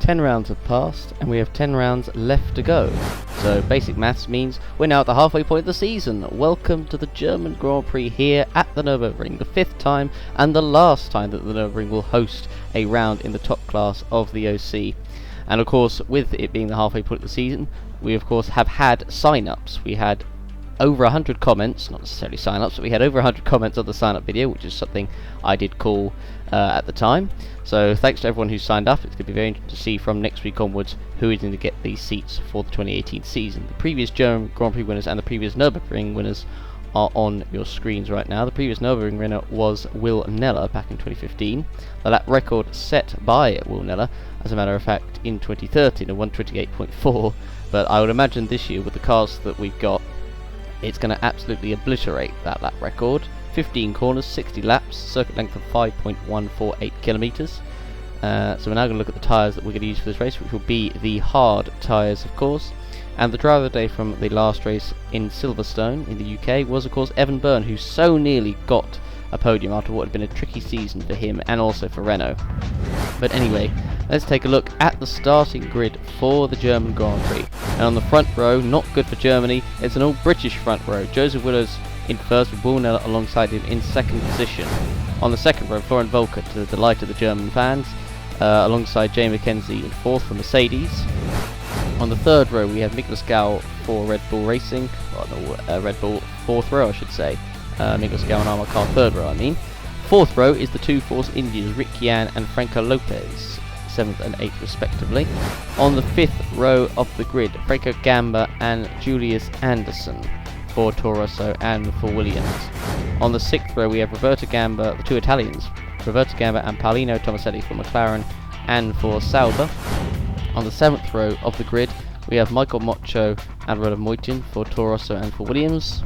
10 rounds have passed and we have 10 rounds left to go. So basic maths means we're now at the halfway point of the season. Welcome to the German Grand Prix here at the Nürburgring, the 5th time and the last time that the Nürburgring will host a round in the top class of the OC. And of course, with it being the halfway point of the season, we of course have had sign-ups. We had over 100 comments, not necessarily sign-ups, but we had over 100 comments on the sign-up video, which is something I did call at the time. So thanks to everyone who signed up. It's going to be very interesting to see from next week onwards who is going to get these seats for the 2018 season. The previous German Grand Prix winners and the previous Nürburgring winners are on your screens right now. The previous Nürburgring winner was Will Neller back in 2015. The lap record set by Will Neller, as a matter of fact, in 2013 at 128.4. But I would imagine this year, with the cars that we've got, it's going to absolutely obliterate that lap record. 15 corners, 60 laps, circuit length of 5.148 kilometers. So we're now going to look at the tyres that we're going to use for this race, which will be the hard tyres, of course. And the driver of the day from the last race in Silverstone in the UK was, of course, Evan Byrne, who so nearly got a podium after what had been a tricky season for him and also for Renault. But anyway, let's take a look at the starting grid for the German Grand Prix. And on the front row, not good for Germany, it's an all-British front row. Joseph Willers in first with Will Neller alongside him in second position. On the second row, Florian Volker, to the delight of the German fans, alongside Jay McKenzie in fourth for Mercedes. On the third row, we have Nicholas Gao for Red Bull Racing, Red Bull fourth row I should say. Nicholas Gao and Armor Car third row I mean. Fourth row is the two Force Indians, Rick Yan and Franco Lopez, 7th and 8th respectively. On the fifth row of the grid, Franco Gamba and Julius Anderson for Toro Rosso and for Williams. On the sixth row we have Roberto Gamba, the two Italians, Roberto Gamba and Paolino Tomaselli for McLaren and for Sauber. On the seventh row of the grid we have Michael Moccio and Roland Moitin for Toro Rosso and for Williams.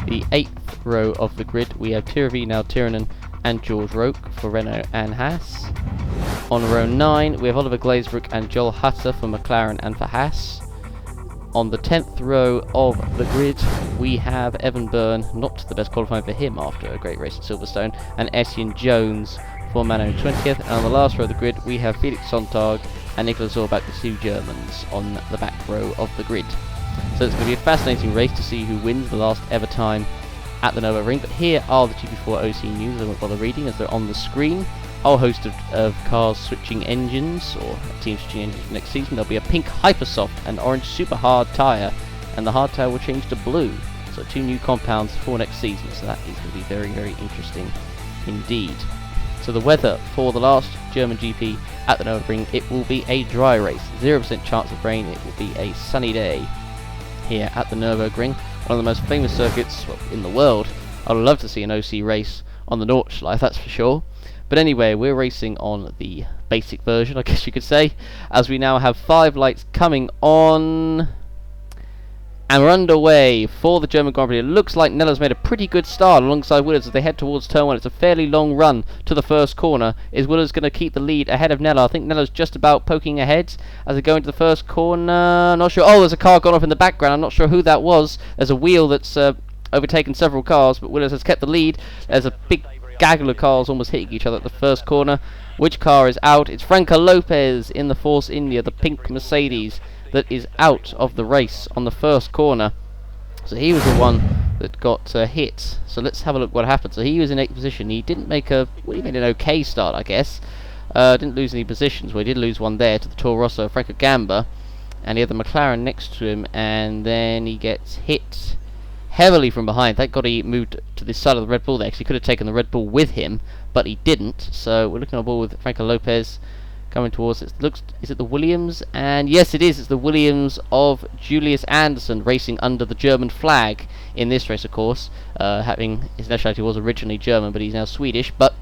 The eighth row of the grid we have Tiravinal Tiranen and George Roque for Renault and Haas. On row 9 we have Oliver Glazebrook and Joel Hutter for McLaren and for Haas. On the 10th row of the grid we have Evan Byrne, not the best qualifying for him after a great race at Silverstone, and Etienne Jones for Mano 20th. And on the last row of the grid we have Felix Sonntag and Nicolas Zorbach, the two Germans, on the back row of the grid. So it's going to be a fascinating race to see who wins the last ever time at the Nürburgring. But here are the GP4 OC news I won't bother reading as they're on the screen. A whole host of cars switching engines, or teams switching engines for next season. There'll be a pink Hypersoft and orange super hard tyre, and the hard tyre will change to blue. So two new compounds for next season, so that is going to be very, very interesting indeed. So the weather for the last German GP at the Nürburgring, it will be a dry race, 0% chance of rain, it will be a sunny day here at the Nürburgring, one of the most famous circuits in the world. I would love to see an OC race on the Nordschleife, that's for sure. But anyway, we're racing on the basic version, I guess you could say, as we now have 5 lights coming on. And we're underway for the German Grand Prix. It looks like Neller's made a pretty good start alongside Willers as they head towards turn 1. It's a fairly long run to the first corner. Is Willers going to keep the lead ahead of Neller? I think Neller's just about poking ahead as they go into the first corner. Not sure. Oh, there's a car gone off in the background. I'm not sure who that was. There's a wheel that's overtaken several cars, but Willers has kept the lead. There's a big gaggle of cars almost hitting each other at the first corner. Which car is out? It's Franco Lopez in the Force India, the pink Mercedes, that is out of the race on the first corner. So he was the one that got hit. So let's have a look what happened. So he was in 8th position. He didn't make a... well, he made an okay start, I guess. Didn't lose any positions. Well, he did lose one there to the Toro Rosso, Franco Gamba. And he had the McLaren next to him. And then he gets hit heavily from behind. Thank God he moved to this side of the Red Bull there, because he could have taken the Red Bull with him, but he didn't. So we're looking on board with Franco Lopez coming towards it. Is it the Williams? And yes, it is. It's the Williams of Julius Anderson racing under the German flag in this race, of course. Having his nationality was originally German, but he's now Swedish. But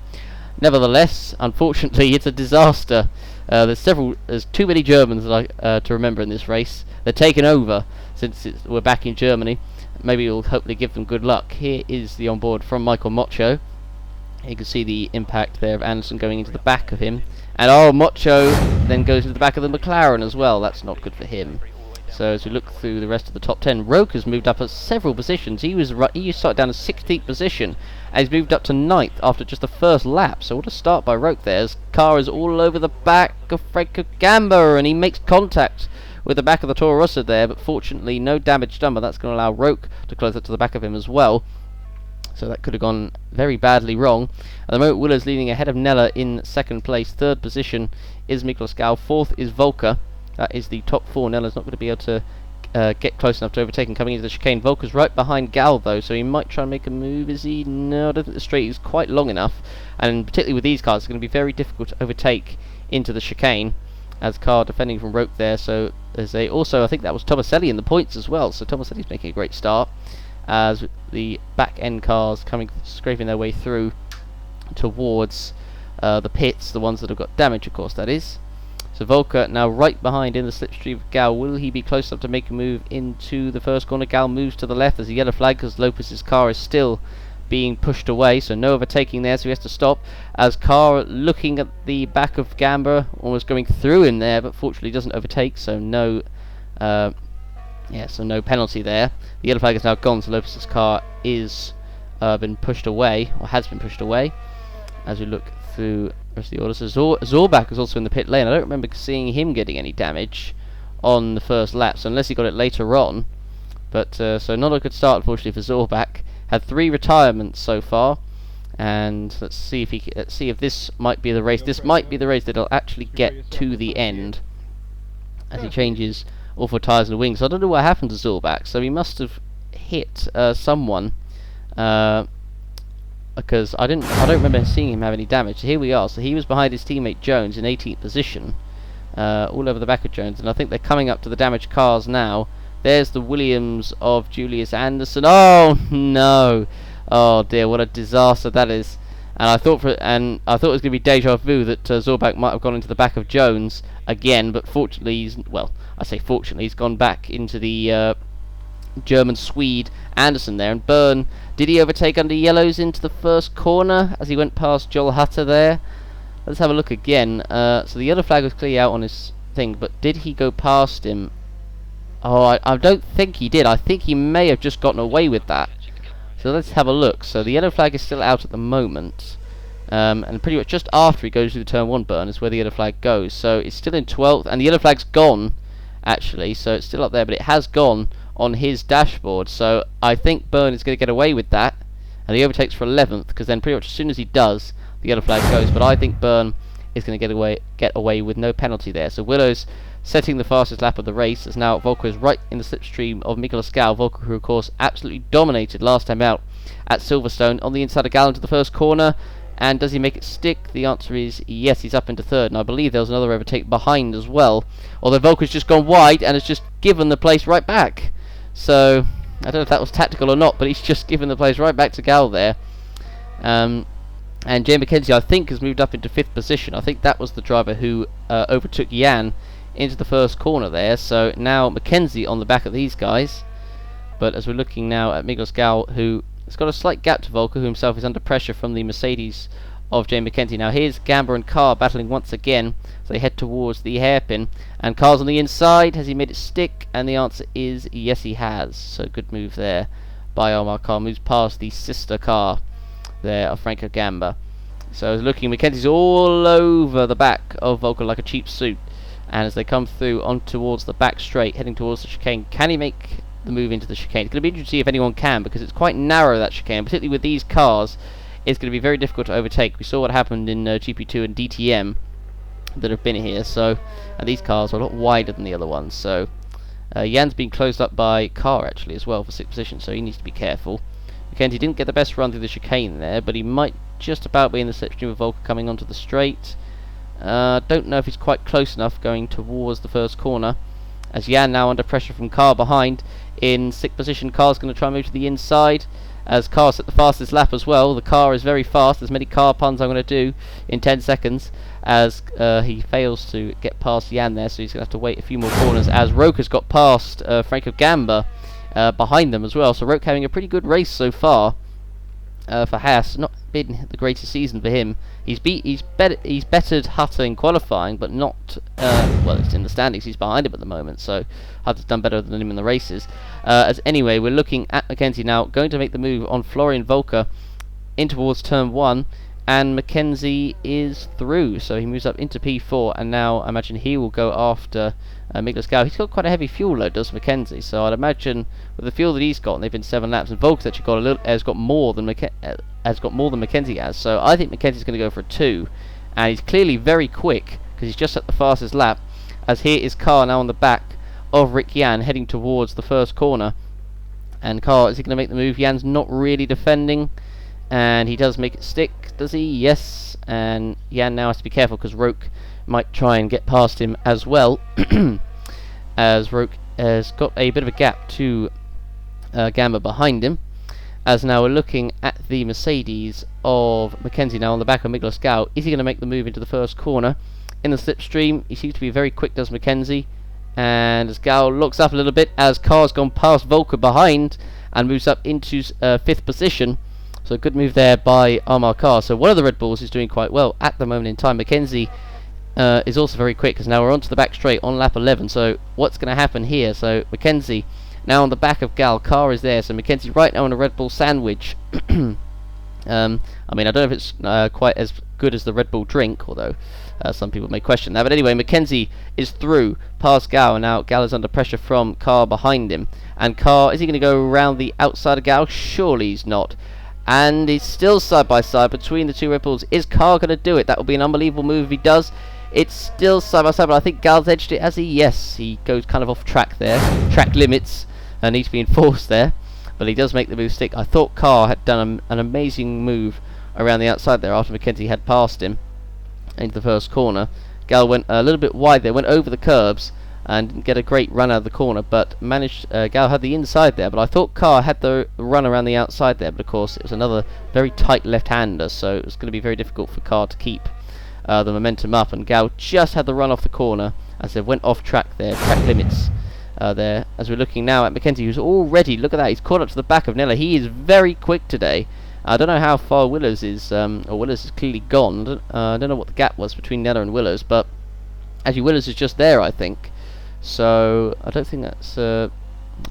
nevertheless, unfortunately, it's a disaster. There's too many Germans to remember in this race. They're taken over since we're back in Germany. Maybe we'll hopefully give them good luck. Here is the onboard from Michael Moccio. You can see the impact there of Anderson going into the back of him. And Moccio then goes into the back of the McLaren as well. That's not good for him. So as we look through the rest of the top 10, Roke has moved up at several positions. He started down in 16th position, and he's moved up to 9th after just the first lap. So what a start by Roke there. His car is all over the back of Franco Gamba, and he makes contact with the back of the Toro Rosso there, but fortunately no damage done, but that's going to allow Roke to close up to the back of him as well. So that could have gone very badly wrong. At the moment, Willer's leading ahead of Nella in 2nd place. 3rd position is Miklos Gal. 4th is Volker. That is the top 4. Nella's not going to be able to get close enough to overtake him coming into the chicane. Volker's right behind Gal though, so he might try and make a move. Is he? No, I don't think the straight is quite long enough, and particularly with these cars, it's going to be very difficult to overtake into the chicane. As car defending from Roke there, so there's also I think that was Tomaselli in the points as well. So Tomaselli's making a great start as the back end cars scraping their way through towards the pits, the ones that have got damage, of course, that is. So Volker now right behind in the slipstream of Gal. Will he be close enough to make a move into the first corner? Gal moves to the left as a yellow flag because Lopez's car is still being pushed away, so no overtaking there, so he has to stop. As Carr looking at the back of Gamba, almost going through him there, but fortunately doesn't overtake, so no no penalty there. The yellow flag is now gone, so Lopez's car is been pushed away, or has been pushed away. As we look through the rest of the order, so Zorbach is also in the pit lane. I don't remember seeing him getting any damage on the first lap, so unless he got it later on. But so not a good start, unfortunately, for Zorbach. Had 3 retirements so far, and let's see if this might be the race. This might be the race that'll actually get to the end, as he changes all 4 tyres and wings. So I don't know what happened to Zorbach. So he must have hit someone, because I don't remember seeing him have any damage. So here we are. So he was behind his teammate Jones in 18th position, all over the back of Jones, and I think they're coming up to the damaged cars now. There's the Williams of Julius Anderson. Oh no! Oh dear, what a disaster that is. And I thought it was going to be deja vu that Zorbach might have gone into the back of Jones again, but fortunately, he's gone back into the German Swede Anderson there. And Byrne, did he overtake under yellows into the first corner as he went past Joel Hutter there? Let's have a look again. So the yellow flag was clearly out on his thing, but did he go past him? Oh, I don't think he did. I think he may have just gotten away with that. So let's have a look. So the yellow flag is still out at the moment. And pretty much just after he goes through the turn 1 burn is where the yellow flag goes. So it's still in 12th, and the yellow flag's gone, actually. So it's still up there, but it has gone on his dashboard. So I think Byrne is going to get away with that. And he overtakes for 11th, because then pretty much as soon as he does, the yellow flag goes. But I think Byrne is going to get away with no penalty there. So Willow's setting the fastest lap of the race, as now Volker is right in the slipstream of Miklos Gal. Volker, who of course absolutely dominated last time out at Silverstone, on the inside of Gal into the first corner. And does he make it stick? The answer is yes, he's up into 3rd, and I believe there was another overtake behind as well. Although Volker's just gone wide and has just given the place right back. So I don't know if that was tactical or not, but he's just given the place right back to Gal there. And Jay McKenzie, I think, has moved up into 5th position. I think that was the driver who overtook Jan into the first corner there. So now McKenzie on the back of these guys. But as we're looking now at Miklos Gal, who has got a slight gap to Volker, who himself is under pressure from the Mercedes of Jay McKenzie. Now here's Gamba and Carr battling once again, so they head towards the hairpin, and Carr's on the inside. Has he made it stick? And the answer is yes, he has. So good move there by Omar Carr. Moves past the sister car there of Franco Gamba. So looking, McKenzie's all over the back of Volker like a cheap suit, and as they come through on towards the back straight, heading towards the chicane, can he make the move into the chicane? It's going to be interesting to see if anyone can, because it's quite narrow, that chicane, particularly with these cars. It's going to be very difficult to overtake. We saw what happened in GP2 and DTM that have been here, so and these cars are a lot wider than the other ones. So Jan's been closed up by Carr actually as well for 6th position, so he needs to be careful. McKenzie didn't get the best run through the chicane there, but he might just about be in the slipstream of Volker coming onto the straight. Don't know if he's quite close enough going towards the first corner, as Jan now under pressure from Carr behind in 6th position. Carr's going to try and move to the inside, as Carr set the fastest lap as well. The car is very fast. There's many car puns I'm going to do in 10 seconds, as he fails to get past Jan there, so he's going to have to wait a few more corners, as Roke has got past Franco Gamba behind them as well. So Roke having a pretty good race so far, for Haas. Not been the greatest season for him. He's bettered Hutter in qualifying, but not well. It's in the standings. He's behind him at the moment, so Hutter's done better than him in the races. As anyway, we're looking at Mackenzie now, going to make the move on Florian Volker in towards turn 1, and Mackenzie is through, so he moves up into P4, and now I imagine he will go after Miklas Gau. He's got quite a heavy fuel load, does Mackenzie, so I'd imagine with the fuel that he's got, and they've been 7 laps, and Volker's actually has got more than Mackenzie has, so I think Mackenzie's going to go for a 2, and he's clearly very quick because he's just at the fastest lap. As here is Carr now on the back of Rick Jan, heading towards the first corner, and Carr, is he going to make the move? Jan's not really defending, and he does make it stick, does he? Yes, and Jan now has to be careful because Roke might try and get past him as well, as Roke has got a bit of a gap to Gamba behind him. As now we're looking at the Mercedes of Mackenzie now on the back of Miklas Gau. Is he going to make the move into the first corner? In the slipstream, he seems to be very quick, does Mackenzie. And as Gau looks up a little bit, as Carr's gone past Volker behind and moves up into 5th position. So good move there by Amar Carr. So one of the Red Bulls is doing quite well at the moment in time. Mackenzie is also very quick, because now we're onto the back straight on lap 11. So what's going to happen here? So Mackenzie now on the back of Gal. Carr is there, so Mackenzie right now on a Red Bull sandwich. I mean, I don't know if it's quite as good as the Red Bull drink, although some people may question that. But anyway, Mackenzie is through past Gal, and now Gal is under pressure from Carr behind him. And Carr, is he going to go around the outside of Gal? Surely he's not. And he's still side by side between the 2 Red Bulls. Is Carr going to do it? That would be an unbelievable move if he does. It's still side by side, but I think Gal's edged it, has he? Yes, he goes kind of off track there. Track limits need to be enforced there, but he does make the move stick. I thought Carr had done an amazing move around the outside there after Mackenzie had passed him into the first corner. Gal went a little bit wide there, went over the curbs and didn't get a great run out of the corner, but managed. Gal had the inside there, but I thought Carr had the run around the outside there, but of course it was another very tight left-hander, so it was going to be very difficult for Carr to keep the momentum up, and Gal just had the run off the corner as they went off track there, track limits there. As we're looking now at Mackenzie, who's already, look at that, he's caught up to the back of Nella. He is very quick today. I don't know how far Willows is, or Willows is clearly gone. I don't know what the gap was between Nella and Willows, but actually Willows is just there, I think. So I don't think that's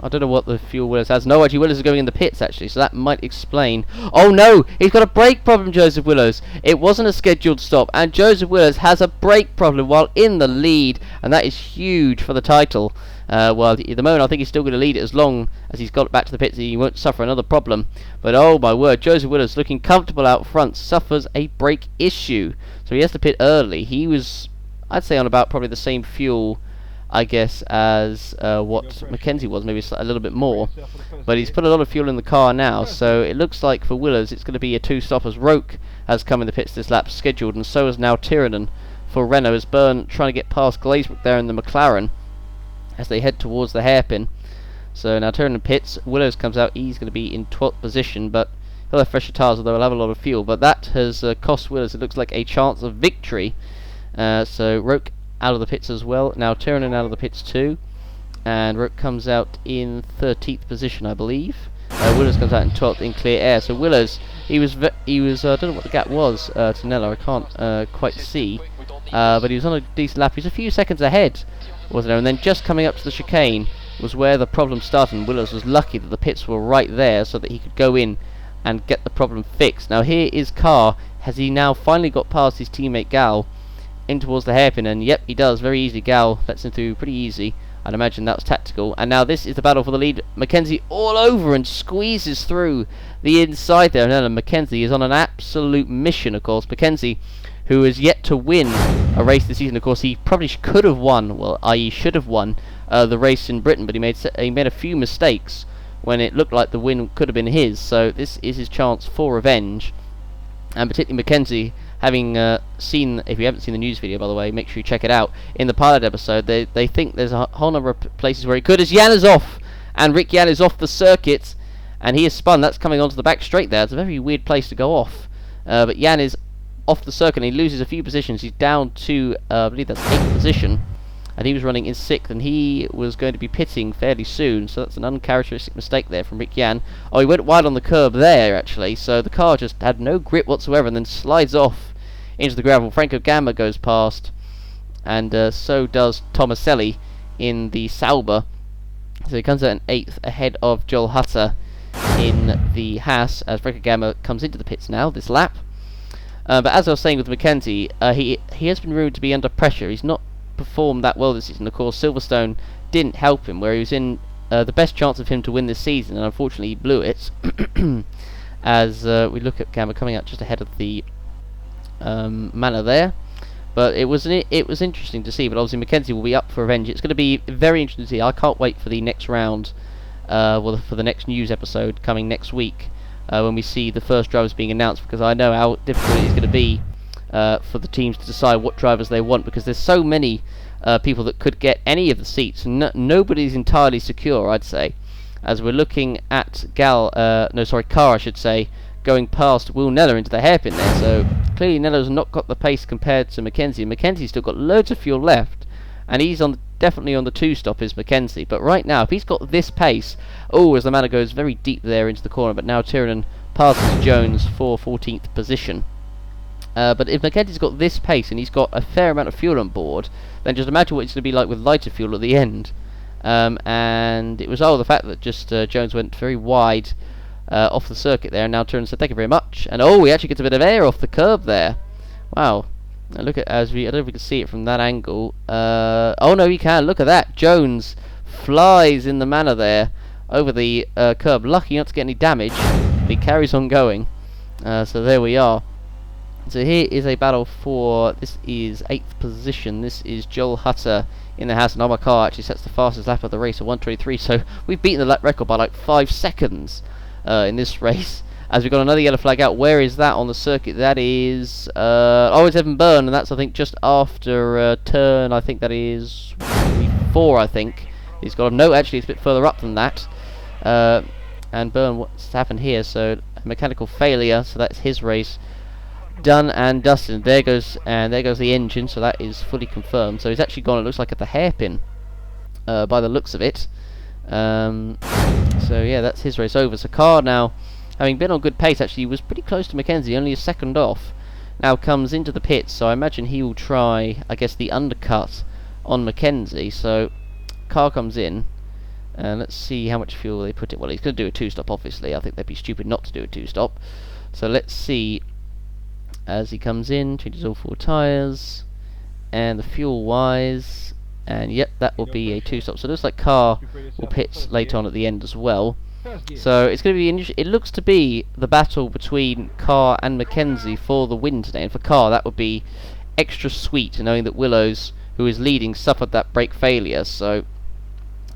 I don't know what the fuel Willows has. No, actually Willows is going in the pits actually, so that might explain. Oh no, he's got a brake problem, Joseph Willows. It wasn't a scheduled stop, and Joseph Willows has a brake problem while in the lead, and that is huge for the title. Well, at the moment I think he's still going to lead it as long as he's got back to the pits. He won't suffer another problem. But oh my word, Joseph Willows looking comfortable out front, suffers a brake issue, so he has to pit early. He was, I'd say, on about probably the same fuel, I guess, as what Mackenzie was, maybe a little bit more, but he's put a lot of fuel in the car now, so it looks like for Willows it's going to be a 2-stop, as Roke has come in the pits this lap scheduled, and so is now Tiranen for Renault, as Byrne trying to get past Glazebrook there in the McLaren as they head towards the hairpin. So now Tiranen pits, Willows comes out, he's going to be in 12th position, but he'll have fresher tyres, although he'll have a lot of fuel, but that has cost Willows, it looks like, a chance of victory. So Roke out of the pits as well. Now Tiranen out of the pits too, and Roke comes out in 13th position, I believe. Willows comes out in 12th in clear air. So Willows, he was I don't know what the gap was to Nella, I can't quite see, but he was on a decent lap. He was a few seconds ahead, wasn't there? And then just coming up to the chicane was where the problem started, and Willows was lucky that the pits were right there so that he could go in and get the problem fixed. Now here is Carr. Has he now finally got past his teammate Gal in towards the hairpin? And yep, he does, very easy. Gal lets him through pretty easy. I'd imagine that was tactical. And now this is the battle for the lead. Mackenzie all over and squeezes through the inside there, and Mackenzie is on an absolute mission, of course. Mackenzie, who is yet to win a race this season. Of course, he probably could have won, well, i.e. should have won the race in Britain, but he made a few mistakes when it looked like the win could have been his. So this is his chance for revenge, and particularly Mackenzie, having seen, if you haven't seen the news video, by the way, make sure you check it out. In the pilot episode, they think there's a whole number of places where he could, as Jan is off, and Rick Jan is off the circuit, and he is spun. That's coming onto the back straight there. It's a very weird place to go off, but Jan is off the circuit, and he loses a few positions. He's down to, I believe that's 8th position, and he was running in 6th, and he was going to be pitting fairly soon, so that's an uncharacteristic mistake there from Rick Yan. Oh, he went wide on the curb there, actually, so the car just had no grip whatsoever and then slides off into the gravel. Franco Gamma goes past, and so does Tomaselli in the Sauber. So he comes out in 8th ahead of Joel Hutter in the Haas, as Franco Gamma comes into the pits now this lap. But as I was saying with Mackenzie, he has been rumored to be under pressure. He's not performed that well this season. Of course, Silverstone didn't help him, where he was in the best chance of him to win this season, and unfortunately he blew it. As we look at Gamma coming out just ahead of the Manor there. But it was interesting to see. But obviously Mackenzie will be up for revenge. It's going to be very interesting to see. I can't wait for the next round, for the next news episode coming next week, when we see the first drivers being announced, because I know how difficult it is going to be for the teams to decide what drivers they want, because there's so many people that could get any of the seats. Nobody's entirely secure, I'd say, as we're looking at Carr, I should say, going past Will Neller into the hairpin there. So clearly Neller's not got the pace compared to Mackenzie. Mackenzie's still got loads of fuel left, and he's definitely on the 2-stop is Mackenzie. But right now, if he's got this pace, as the Manor goes very deep there into the corner, but now Tiernan passes Jones for 14th position. But if Mackenzie's got this pace and he's got a fair amount of fuel on board, then just imagine what it's going to be like with lighter fuel at the end. And it was the fact that just Jones went very wide off the circuit there, and now Tiernan said thank you very much, and he actually gets a bit of air off the curb there. Wow. Now look at, I don't know if we can see it from that angle. Oh no, you can. Look at that. Jones flies in the Manor there over the curb. Lucky not to get any damage, but he carries on going. So there we are. So here is a battle for, this is 8th position. This is Joel Hutter in the house, and our car actually sets the fastest lap of the race at 1:23. So we've beaten the lap record by like 5 seconds in this race. As we've got another yellow flag out. Where is that on the circuit? That is it's Evan Byrne, and that's I think just after turn, I think that is 4, I think. He's got no, actually it's a bit further up than that. And Byrne, what's happened here? So a mechanical failure, so that's his race done and dusted. There goes the engine, so that is fully confirmed. So he's actually gone, it looks like, at the hairpin by the looks of it. So yeah, that's his race over. So Carr now, having been on good pace, actually was pretty close to Mackenzie, only a second off, now comes into the pits, so I imagine he will try, I guess, the undercut on Mackenzie. So Carr comes in, and let's see how much fuel they put in. Well, he's going to do a 2-stop, obviously. I think they'd be stupid not to do a 2-stop. So let's see, as he comes in, changes all 4 tyres, and the fuel-wise, and yep, that will be a 2-stop. So it looks like Carr will pit later on at the end as well. So it's going to be interesting. It looks to be the battle between Carr and Mackenzie for the win today. And for Carr, that would be extra sweet, knowing that Willows, who is leading, suffered that brake failure. So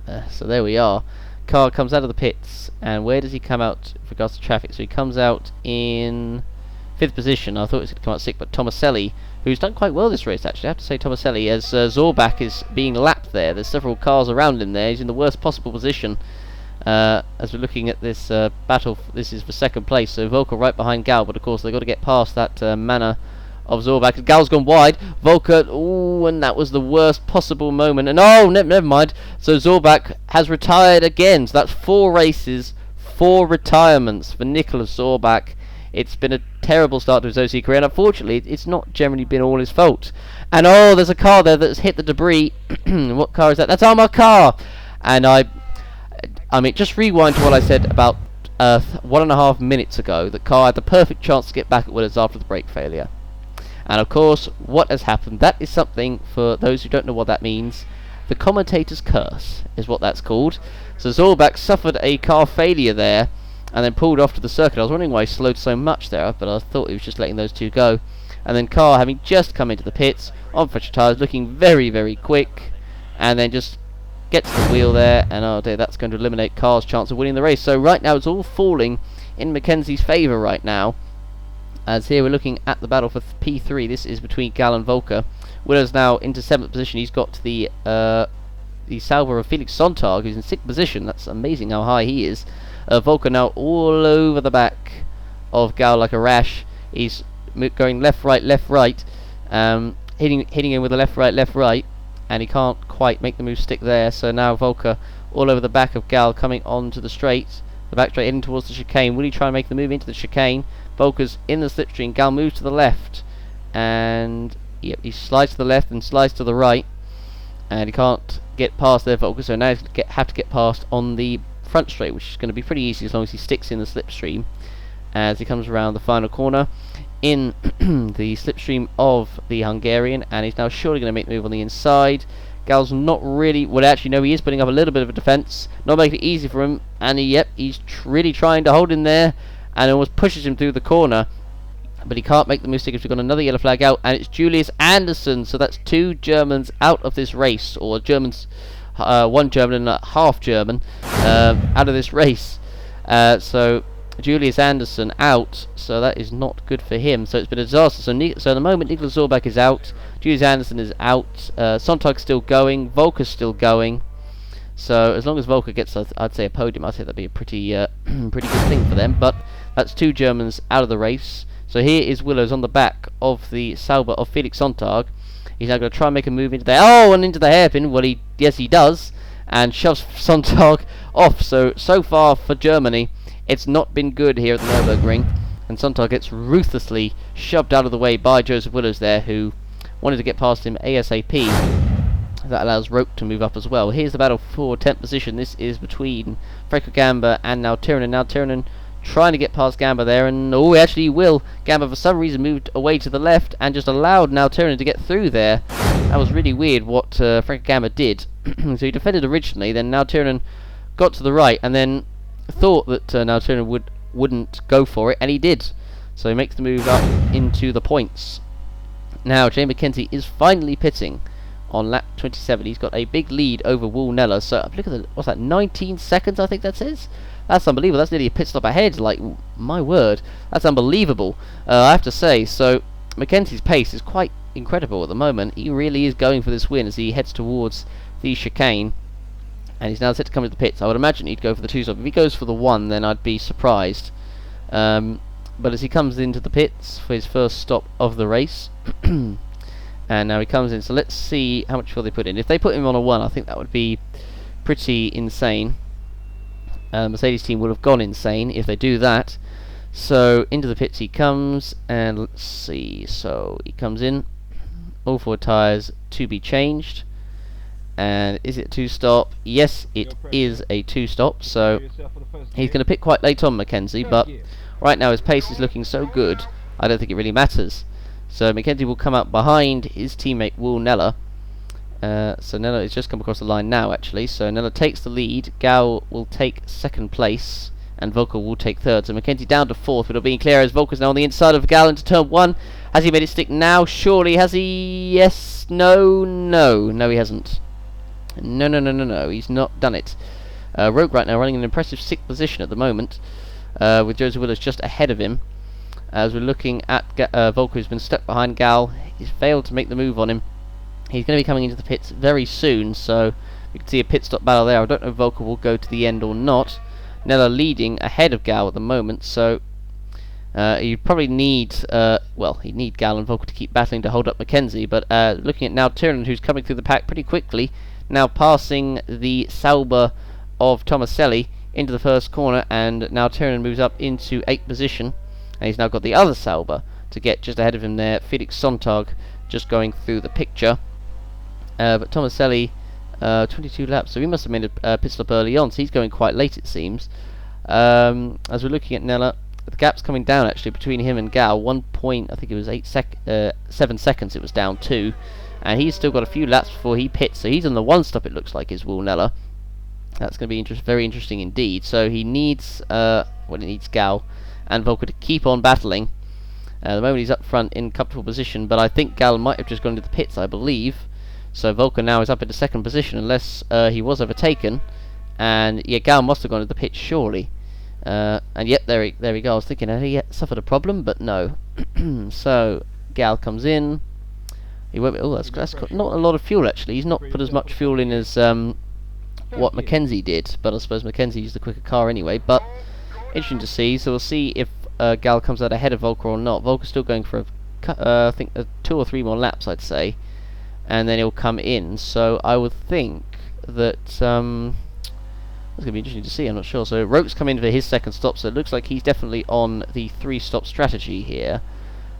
there we are. Carr comes out of the pits, and where does he come out with regards to traffic? So he comes out in 5th position. I thought he was going to come out 6th, but Tomaselli, who's done quite well this race, actually, I have to say, Tomaselli, as Zorbach is being lapped there. There's several cars around him there. He's in the worst possible position. As we're looking at this battle, this is for 2nd place, so Volker right behind Gal, but of course they've got to get past that Manor of Zorbach. Gal's gone wide, Volker, and that was the worst possible moment, and never mind, so Zorbach has retired again. So that's 4 races, 4 retirements for Nicholas Zorbach. It's been a terrible start to his OC career, and unfortunately it's not generally been all his fault. And there's a car there that's hit the debris. What car is that? That's our car. And I mean, just rewind to what I said about 1.5 minutes ago, that Carr had the perfect chance to get back at Willows after the brake failure. And of course, what has happened, that is something, for those who don't know what that means, the commentator's curse is what that's called. So Zorbach suffered a car failure there, and then pulled off to the circuit. I was wondering why he slowed so much there, but I thought he was just letting those two go. And then Carr, having just come into the pits, on fresh tyres, looking very, very quick, and then just gets the wheel there, and oh dear, that's going to eliminate Carr's chance of winning the race. So right now it's all falling in Mackenzie's favour right now, as here we're looking at the battle for P3. This is between Gal and Volker. Willows now into 7th position. He's got the salver of Felix Sontag, who's in 6th position. That's amazing how high he is. Volker now all over the back of Gal like a rash. He's going left, right, hitting him with a left, right, and he can't quite make the move stick there. So now Volker all over the back of Gal, coming onto the straight, the back straight, heading towards the chicane. Will he try and make the move into the chicane? Volker's in the slipstream. Gal moves to the left, and yep, he slides to the left and slides to the right, and he can't get past there, Volker. So now he's going to have to get past on the front straight, which is going to be pretty easy as long as he sticks in the slipstream. As he comes around the final corner in the slipstream of the Hungarian, and he's now surely going to make the move on the inside. Gal's not really, well actually no, he is putting up a little bit of a defence, not making it easy for him, and he's really trying to hold him there, and almost pushes him through the corner, but he can't make the move stick. We've got another yellow flag out, and it's Julius Anderson, so that's 2 Germans out of this race, or Germans, 1 German and a half German, out of this race. So Julius Anderson out, so that is not good for him. So it's been a disaster. So at the moment, Niklas Zorbach is out, Julius Anderson is out, Sontag's still going, Volker's still going. So as long as Volker gets, I'd say, a podium, I'd say that'd be a pretty pretty good thing for them. But that's 2 Germans out of the race. So here is Willows on the back of the Sauber of Felix Sontag. He's now going to try and make a move into there. Oh, and into the hairpin. Well, yes, he does, and shoves Sontag off. So far for Germany, it's not been good here at the Nürburgring, and Sontag gets ruthlessly shoved out of the way by Joseph Willows there, who wanted to get past him ASAP. That allows Roke to move up as well. Here's the battle for 10th position. This is between Franco Gamba and now Tiranen. Now Tiranen trying to get past Gamba there, and oh, actually he will. Gamba for some reason moved away to the left and just allowed now Tiranen to get through there. That was really weird what Franco Gamba did. So he defended originally, then now Tiranen got to the right, and then thought that now Tiranen wouldn't go for it, and he did. So he makes the move up into the points. Now Jay McKenzie is finally pitting on lap 27. He's got a big lead over Wool Nella. So look at what's that, 19 seconds I think that says? That's unbelievable. That's nearly a pit stop ahead. Like, my word, that's unbelievable, I have to say. So McKenzie's pace is quite incredible at the moment. He really is going for this win as he heads towards the chicane, and he's now set to come into the pits. I would imagine he'd go for the 2-stop. If he goes for the 1, then I'd be surprised. But as he comes into the pits for his first stop of the race, and now he comes in, so let's see how much fuel they put in. If they put him on a 1, I think that would be pretty insane. Mercedes team would have gone insane if they do that. So into the pits he comes, and let's see, so he comes in, all 4 tyres to be changed. And is it 2-stop? Yes, it is a 2-stop. So he's going to pit quite late on, McKenzie, but right now his pace is looking so good, I don't think it really matters. So McKenzie will come up behind his teammate Wool Nella. So Nella has just come across the line now, actually. So Nella takes the lead. Gal will take 2nd place, and Volker will take 3rd. So McKenzie down to 4th, but it'll be clear as Volker's now on the inside of Gal into turn 1. Has he made it stick now? Surely. Has he? Yes. No. No, he hasn't. No. He's not done it. Rogue right now running an impressive 6th position at the moment, with Joseph Willows just ahead of him. As we're looking at Volker, who's been stuck behind Gal. He's failed to make the move on him. He's going to be coming into the pits very soon, so we can see a pit stop battle there. I don't know if Volker will go to the end or not. Nella leading ahead of Gal at the moment, so you probably need, he'd need Gal and Volker to keep battling to hold up McKenzie. But looking at now Tiranen, who's coming through the pack pretty quickly, now passing the Sauber of Tomaselli into the first corner, and now Tiranen moves up into 8th position, and he's now got the other Sauber to get just ahead of him there. Felix Sontag just going through the picture. But Tomaselli, 22 laps, so he must have made a pit stop early on, so he's going quite late it seems. As we're looking at Nella, the gap's coming down actually between him and Gal. 1 point, I think it was 7 seconds it was down to, and he's still got a few laps before he pits, so he's on the 1 stop it looks like, is Wool Nella. That's going to be very interesting indeed. So he needs, he needs Gal and Volker to keep on battling. At the moment he's up front in comfortable position, but I think Gal might have just gone to the pits, I believe. So Volker now is up into 2nd position, unless he was overtaken. And yeah, Gal must have gone to the pits, surely. And yet, there we go. I was thinking, had he suffered a problem? But no. So Gal comes in. He won't. Oh, that's not a lot of fuel actually. He's not put as much fuel in as what McKenzie did. But I suppose McKenzie used the quicker car anyway. But interesting to see. So we'll see if Gal comes out ahead of Volker or not. Volker's still going for I think 2 or 3 more laps, I'd say. and then he'll come in. So I would think that that's going to be interesting to see. I'm not sure. So Roke's come in for his second stop, so it looks like he's definitely on the 3-stop strategy here.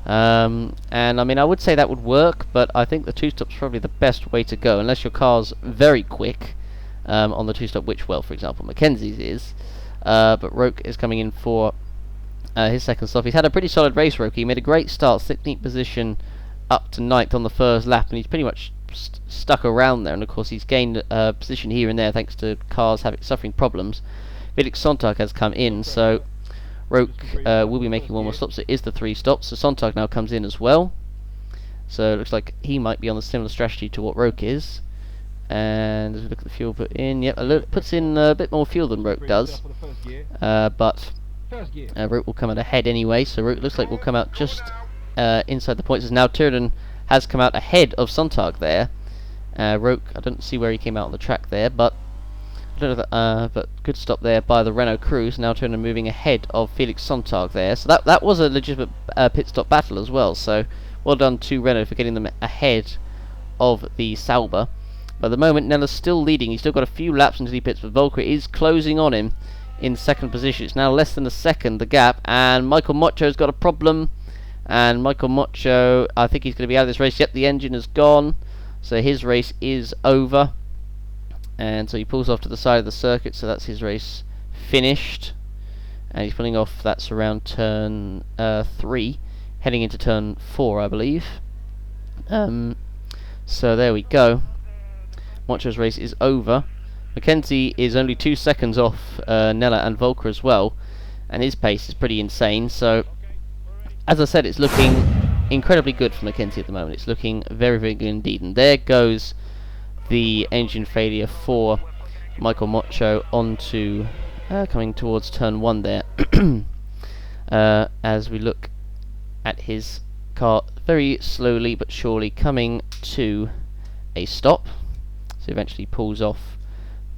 And I mean, I would say that would work, but I think the 2-stop's probably the best way to go, unless your car's very quick on the 2-stop, which, well, for example, Mackenzie's is. But Roke is coming in for his second stop. He's had a pretty solid race, Roke. He made a great start, 16th position up to 9th on the first lap, and he's pretty much stuck around there. And of course, he's gained a position here and there thanks to cars suffering problems. Felix Sontag has come in, so Roke will be making one more stop, so it is the 3 stops. So Sontag now comes in as well. So it looks like he might be on the similar strategy to what Roke is. And as we look at the fuel put in, yep, puts in a bit more fuel than Roke does. But Roke will come out ahead anyway, so Roke looks like will come out just inside the points. As now Tiernan has come out ahead of Sontag there. Roke, I don't see where he came out on the track there, but I don't know that, but good stop there by the Renault crew. So now Tiernan moving ahead of Felix Sontag there. So that was a legitimate pit stop battle as well. So well done to Renault for getting them ahead of the Sauber. But at the moment, Nella's still leading. He's still got a few laps until he pits, but Volker is closing on him in second position. It's now less than a second, the gap, and Michael Mocho's got a problem. And Michael Mocho, I think he's going to be out of this race. Yep, the engine is gone, so his race is over. And so he pulls off to the side of the circuit, so that's his race finished. And he's pulling off, that's around turn 3, heading into turn 4, I believe. So there we go. Mocho's race is over. Mackenzie is only 2 seconds off Nella and Volker as well, and his pace is pretty insane. So, as I said, it's looking incredibly good for Mackenzie at the moment. It's looking very, very good indeed. And there goes the engine failure for Michael Mocho onto coming towards turn 1 there. As we look at his car very slowly but surely coming to a stop. So he eventually pulls off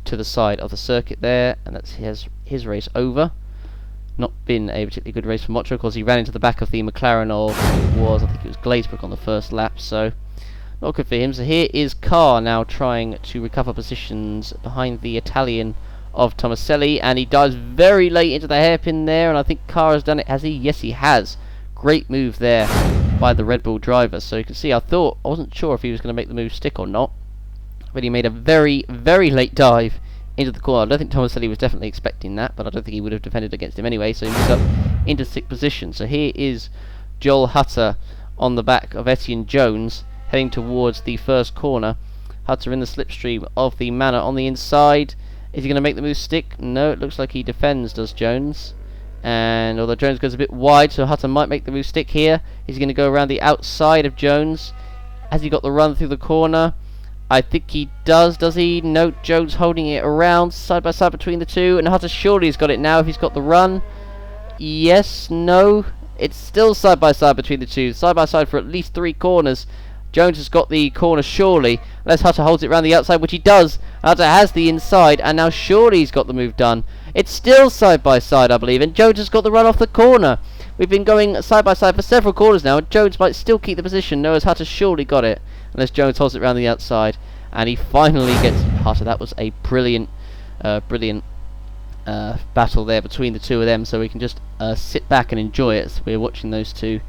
to the side of the circuit there, and that's his race over. Not been a particularly good race for Mocho, because he ran into the back of the McLaren of, I think it was Glazebrook on the first lap, so not good for him. So here is Carr now trying to recover positions behind the Italian of Tomaselli, and he dives very late into the hairpin there, and I think Carr has done it, has he? Yes, he has. Great move there by the Red Bull driver. So you can see, I wasn't sure if he was going to make the move stick or not, but he made a very, very late dive into the corner. I don't think Tomaselli was definitely expecting that, but I don't think he would have defended against him anyway, so he moves up into 6th position. So here is Joel Hutter on the back of Etienne Jones, heading towards the first corner. Hutter in the slipstream of the Manor on the inside. Is he going to make the move stick? No, it looks like he defends, does Jones. And although Jones goes a bit wide, so Hutter might make the move stick here. He's going to go around the outside of Jones. Has he got the run through the corner? I think he does he? No, Jones holding it around, side by side between the two, and Hutter surely has got it now if he's got the run. Yes, no, it's still side by side between the two, side by side for at least 3 corners. Jones has got the corner surely, unless Hutter holds it around the outside, which he does. Hutter has the inside, and now surely he's got the move done. It's still side by side, I believe, and Jones has got the run off the corner. We've been going side by side for several corners now, and Jones might still keep the position. No, as Hutter surely got it, unless Jones holds it around the outside, and he finally gets Hutter. That was a brilliant battle there between the two of them, so we can just sit back and enjoy it as we're watching those two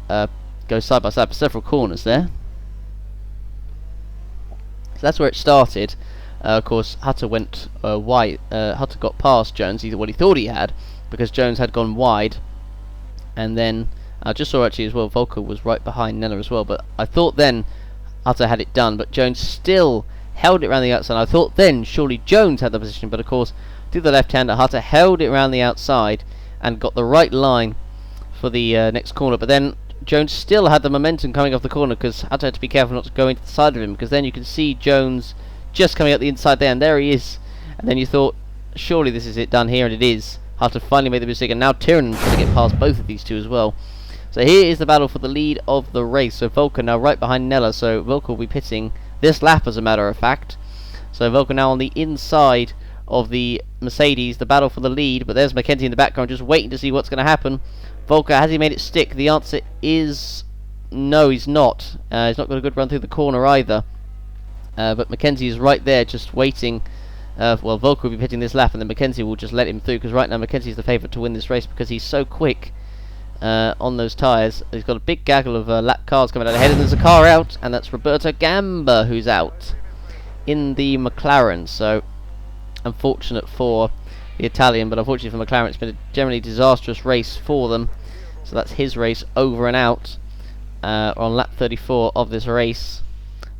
go side by side for several corners there. So that's where it started. Of course, Hutter went wide. Hutter got past Jones, what he thought he had, because Jones had gone wide. And then I just saw actually as well, Volker was right behind Nella as well. But I thought then Hutter had it done, but Jones still held it around the outside. I thought then surely Jones had the position, but of course through the left-hander, Hutter held it around the outside and got the right line for the next corner. But then Jones still had the momentum coming off the corner, because Hutter had to be careful not to go into the side of him, because then you can see Jones just coming out the inside there, and there he is. And then you thought, surely this is it done here, and it is. Hutter finally made the mistake, and now Tiernan trying to get past both of these two as well. So here is the battle for the lead of the race. So Volker now right behind Nella, so Volker will be pitting this lap as a matter of fact. So Volker now on the inside of the Mercedes, the battle for the lead, but there's Mackenzie in the background just waiting to see what's going to happen. Volker, has he made it stick? The answer is no, he's not. He's not got a good run through the corner either. But Mackenzie is right there, just waiting. Well, Volker will be pitting this lap, and then Mackenzie will just let him through, because right now Mackenzie's the favourite to win this race because he's so quick on those tyres. He's got a big gaggle of lap cars coming out ahead, and there's a car out, and that's Roberto Gamba who's out in the McLaren. So, unfortunate for the Italian, but unfortunately for McLaren, it's been a generally disastrous race for them. So that's his race over and out on lap 34 of this race.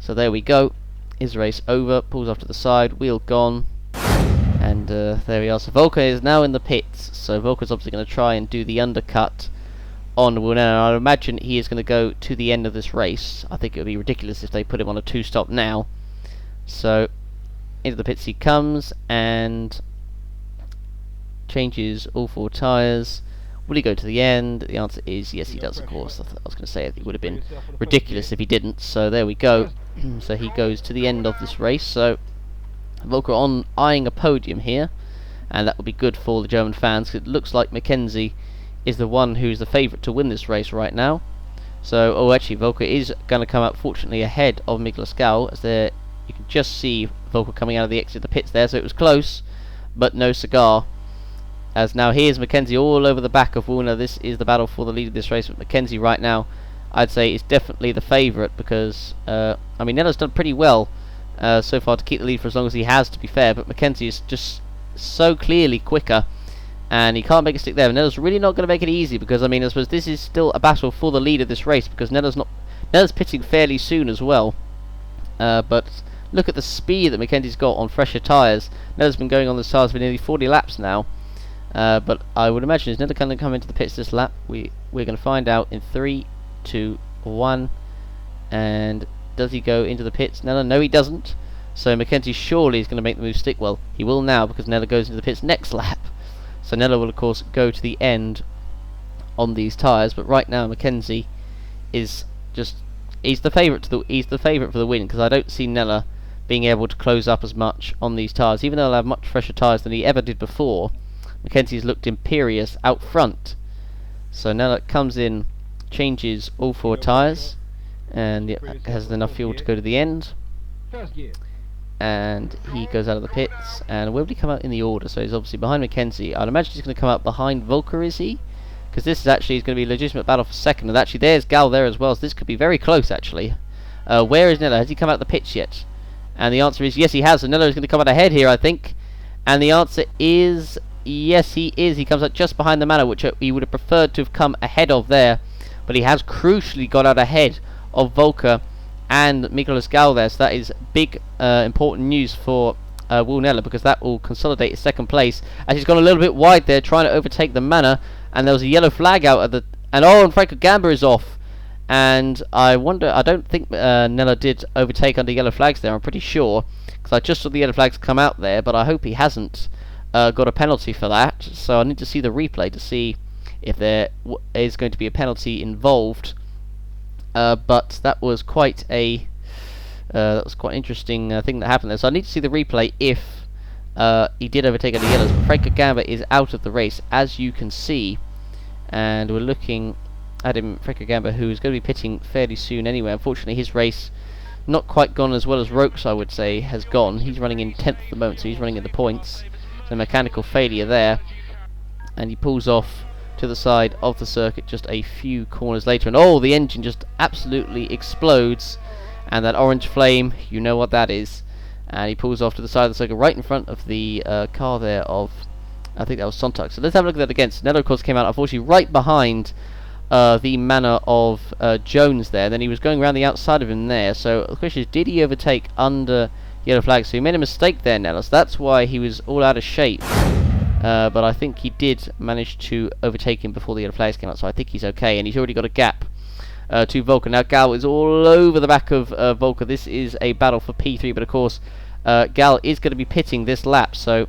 So there we go. His race over, pulls off to the side, wheel gone, and there we are. So Volker is now in the pits, so Volker's obviously going to try and do the undercut on Will Neller. I imagine he is going to go to the end of this race. I think it would be ridiculous if they put him on a 2-stop now. So into the pits he comes and changes all 4 tyres. Will he go to the end? The answer is yes, he does, of course. I was going to say it would have been ridiculous if he didn't. So there we go. So he goes to the end of this race. So Volker on eyeing a podium here, and that will be good for the German fans, because it looks like Mackenzie is the one who's the favourite to win this race right now. So, oh, actually, Volker is going to come out fortunately ahead of Miguel Ascal, as there you can just see Volker coming out of the exit of the pits there. So it was close, but no cigar. As now here's Mackenzie all over the back of Woolner. This is the battle for the lead of this race, but Mackenzie right now, I'd say, is definitely the favourite, because I mean, Neller's done pretty well so far to keep the lead for as long as he has, to be fair, but Mackenzie is just so clearly quicker, and he can't make a stick there. Neller's really not going to make it easy, because I mean, I suppose this is still a battle for the lead of this race, because Neller's pitting fairly soon as well. But look at the speed that Mackenzie's got on fresher tyres. Neller's been going on this tyres for nearly 40 laps now. But I would imagine is Neller going to come into the pits this lap. We're going to find out in 3, 2, 1. And does he go into the pits? Neller? No, he doesn't. So Mackenzie surely is going to make the move stick. Well, he will now, because Neller goes into the pits next lap. So Neller will of course go to the end on these tyres. But right now Mackenzie is just he's the favourite for the win, because I don't see Neller being able to close up as much on these tyres, even though he'll have much fresher tyres than he ever did before. Mackenzie's looked imperious out front. So Neller comes in, changes all 4 tyres, and has enough fuel to go to the end. And he goes out of the pits. And where would he come out in the order? So he's obviously behind Mackenzie. I'd imagine he's going to come out behind Volker, is he? Because this is actually going to be a legitimate battle for second. And actually there's Gal there as well, so this could be very close actually. Where is Neller? Has he come out of the pits yet? And the answer is yes, he has. So Neller is going to come out ahead here, I think. And the answer is yes, he is. He comes out just behind the Manor, which he would have preferred to have come ahead of there, but he has crucially got out ahead of Volker and Miguel Ascal there. So that is big, important news for Will Neller, because that will consolidate his second place. As he's gone a little bit wide there, trying to overtake the Manor, and there was a yellow flag out at the and Franco Gamba is off. And I wonder, I don't think Neller did overtake under yellow flags there. I'm pretty sure, because I just saw the yellow flags come out there, but I hope he hasn't got a penalty for that. So I need to see the replay to see if there is going to be a penalty involved. But that was quite a interesting thing that happened there. So I need to see the replay if he did overtake under yellows. But Franco Gamba is out of the race, as you can see, and we're looking at him, Franco Gamba, who is going to be pitting fairly soon anyway. Unfortunately, his race not quite gone as well as Roke's, I would say, has gone. He's running in 10th at the moment, so he's running in the points. So mechanical failure there, and he pulls off to the side of the circuit just a few corners later, and oh, the engine just absolutely explodes, and that orange flame, you know what that is. And he pulls off to the side of the circuit right in front of the car there of, I think that was Sontag. So let's have a look at that again. So Neller, of course, came out unfortunately right behind the Manor of Jones there. Then he was going around the outside of him there. So the question is, did he overtake under yellow flags? So he made a mistake there, Neller. So that's why he was all out of shape. But I think he did manage to overtake him before the yellow flags came out. So I think he's okay, and he's already got a gap to Volker. Now Gal is all over the back of Volker. This is a battle for P3, but of course Gal is going to be pitting this lap. So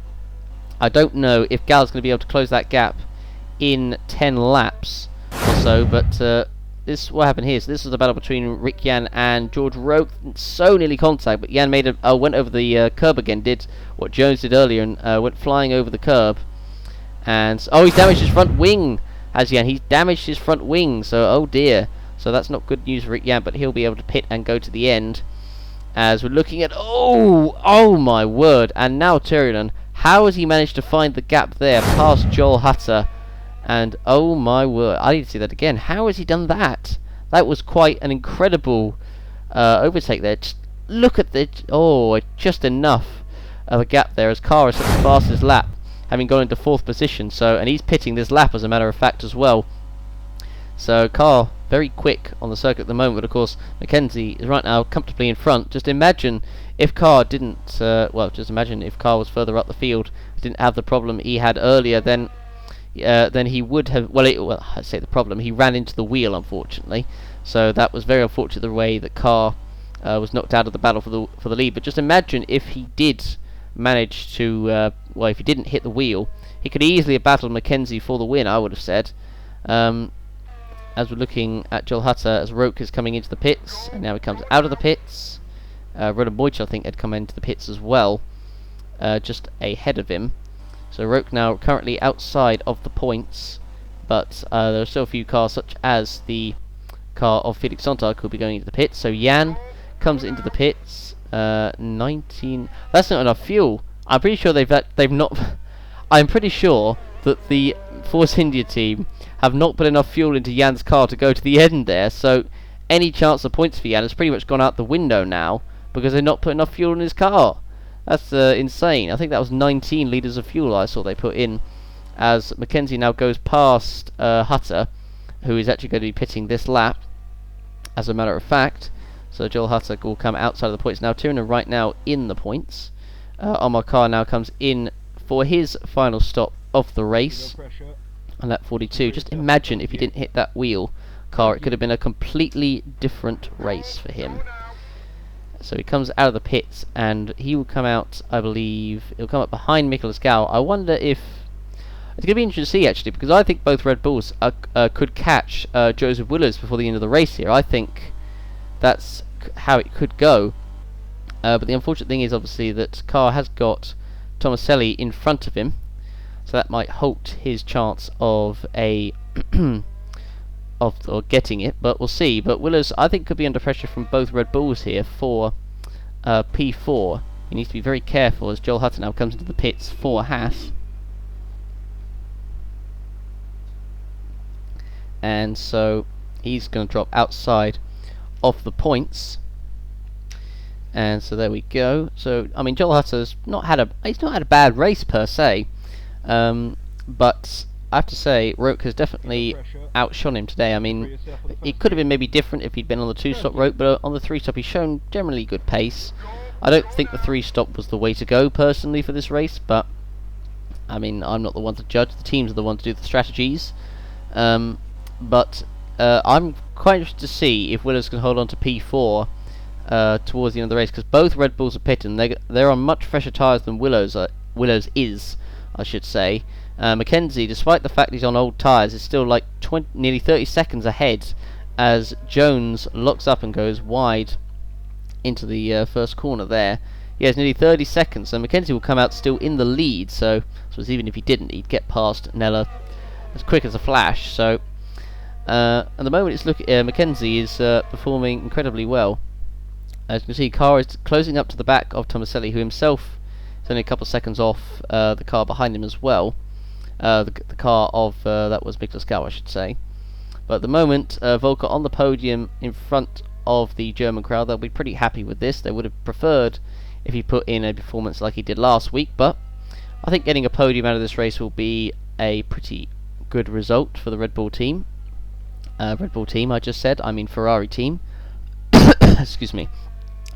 I don't know if Gal's going to be able to close that gap in 10 laps or so, but this is what happened here. So this was the battle between Rick Jan and George Roke. So nearly contact, but Jan made went over the curb again, did what Jones did earlier, and went flying over the curb. And oh, he's damaged his front wing, has Jan. He's damaged his front wing, so oh dear. So that's not good news for Rick Yan, but he'll be able to pit and go to the end. As we're looking at... Oh my word. And now Turunen. How has he managed to find the gap there past Joel Hutter? And oh my word. I need to see that again. How has he done that? That was quite an incredible overtake there. Just look at the... Oh, just enough of a gap there as Carr is at the fastest lap, having gone into 4th position. So, and he's pitting this lap as a matter of fact as well. So Carr very quick on the circuit at the moment, but of course Mackenzie is right now comfortably in front. Just imagine if Carr didn't, just imagine if Carr was further up the field, didn't have the problem he had earlier, then he would have, I say the problem, he ran into the wheel unfortunately, so that was very unfortunate the way that Carr was knocked out of the battle for the lead. But just imagine if he did manage to, if he didn't hit the wheel, he could easily have battled Mackenzie for the win, I would have said. As we're looking at Joel Hutter, as Roke is coming into the pits, and now he comes out of the pits. Roland Boych, I think, had come into the pits as well, just ahead of him. So Roke now currently outside of the points, but there are still a few cars, such as the car of Felix Sontag, who will be going into the pits. So Jan comes into the pits. 19. That's not enough fuel. I'm pretty sure they've not. I'm pretty sure that the Force India team have not put enough fuel into Jan's car to go to the end there, so any chance of points for Jan has pretty much gone out the window now, because they've not put enough fuel in his car. That's insane. I think that was 19 litres of fuel I saw they put in, as Mackenzie now goes past Hutter, who is actually going to be pitting this lap, as a matter of fact. So Joel Hutter will come outside of the points. Now Turunen right now in the points. Omar Carr now comes in for his final stop of the race. On lap 42, just imagine if he didn't hit that wheel, Carr, it could have been a completely different race for him. So he comes out of the pits, and he will come out, I believe, he'll come up behind Nicholas Gao. I wonder if, it's going to be interesting to see actually, because I think both Red Bulls could catch Joseph Willers before the end of the race here. I think that's how it could go. But the unfortunate thing is obviously that Carr has got Tomaselli in front of him. So that might halt his chance of getting it, but we'll see. But Willers, I think, could be under pressure from both Red Bulls here for P4. He needs to be very careful as Joel Hutter now comes into the pits for Haas. And so he's going to drop outside of the points. And so there we go. So I mean, Joel Hutter's not had a bad race per se. But I have to say, Roke has definitely outshone him today. I mean, it could have been maybe different if he'd been on the 2-stop Roke, but on the 3-stop he's shown generally good pace. I don't think the 3-stop was the way to go, personally, for this race, but, I mean, I'm not the one to judge. The teams are the one to do the strategies. But I'm quite interested to see if Willers can hold on to P4 towards the end of the race, because both Red Bulls are pitting. They're on much fresher tyres than Willers is, I should say. Mackenzie, despite the fact he's on old tyres, is still like nearly 30 seconds ahead as Jones locks up and goes wide into the first corner there. He has nearly 30 seconds, so Mackenzie will come out still in the lead, so even if he didn't, he'd get past Nella as quick as a flash. So at the moment it's Mackenzie is performing incredibly well. As you can see, Carr is closing up to the back of Tomaselli, who himself is only a couple of seconds off the car behind him as well. The car of, that was Miklas Gau, I should say. But at the moment, Volker on the podium in front of the German crowd. They'll be pretty happy with this. They would have preferred if he put in a performance like he did last week, but I think getting a podium out of this race will be a pretty good result for the Red Bull team. Red Bull team, I just said. I mean Ferrari team. Excuse me.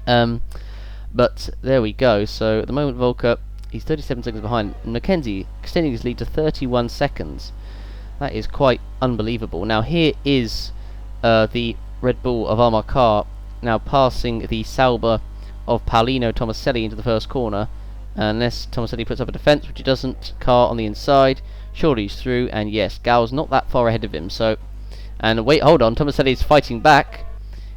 But there we go. So at the moment, Volker, he's 37 seconds behind. Mackenzie extending his lead to 31 seconds. That is quite unbelievable. Now here is the Red Bull of Amar Carr now passing the Sauber of Paolino Tomaselli into the first corner. Unless Tomaselli puts up a defence, which he doesn't. Carr on the inside. Surely he's through, and yes, Gal's not that far ahead of him. So, and wait, hold on, Tomaselli's fighting back.